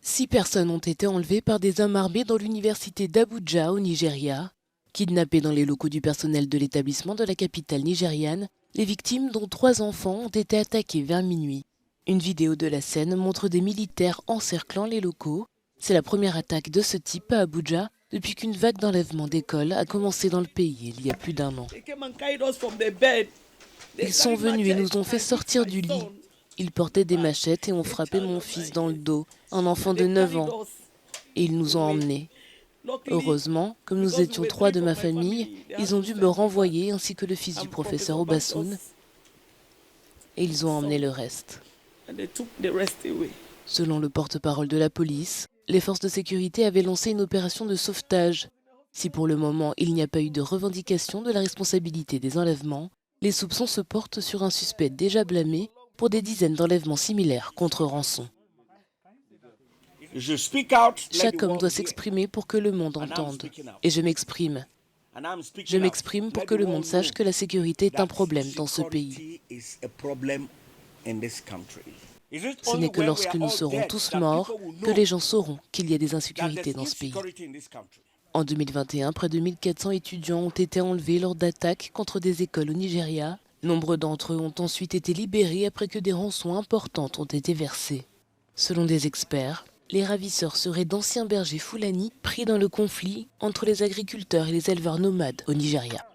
6 personnes ont été enlevées par des hommes armés dans l'université d'Abuja au Nigeria. Kidnappées dans les locaux du personnel de l'établissement de la capitale nigériane, les victimes, dont 3 enfants, ont été attaquées vers minuit. Une vidéo de la scène montre des militaires encerclant les locaux. C'est la première attaque de ce type à Abuja depuis qu'une vague d'enlèvement d'écoles a commencé dans le pays il y a plus d'1 an. Ils sont venus et nous ont fait sortir du lit. Ils portaient des machettes et ont frappé mon fils dans le dos, un enfant de 9 ans, et ils nous ont emmenés. Heureusement, comme nous étions 3 de ma famille, ils ont dû me renvoyer ainsi que le fils du professeur Obasoun, et ils ont emmené le reste. Selon le porte-parole de la police, les forces de sécurité avaient lancé une opération de sauvetage. Si pour le moment il n'y a pas eu de revendication de la responsabilité des enlèvements, les soupçons se portent sur un suspect déjà blâmé pour des dizaines d'enlèvements similaires contre rançon. Chaque homme doit s'exprimer pour que le monde entende. Et je m'exprime. Je m'exprime pour que le monde sache que la sécurité est un problème dans ce pays. Ce n'est que lorsque nous serons tous morts que les gens sauront qu'il y a des insécurités dans ce pays. En 2021, près de 1400 étudiants ont été enlevés lors d'attaques contre des écoles au Nigeria. Nombre d'entre eux ont ensuite été libérés après que des rançons importantes ont été versées. Selon des experts, les ravisseurs seraient d'anciens bergers Fulani pris dans le conflit entre les agriculteurs et les éleveurs nomades au Nigeria.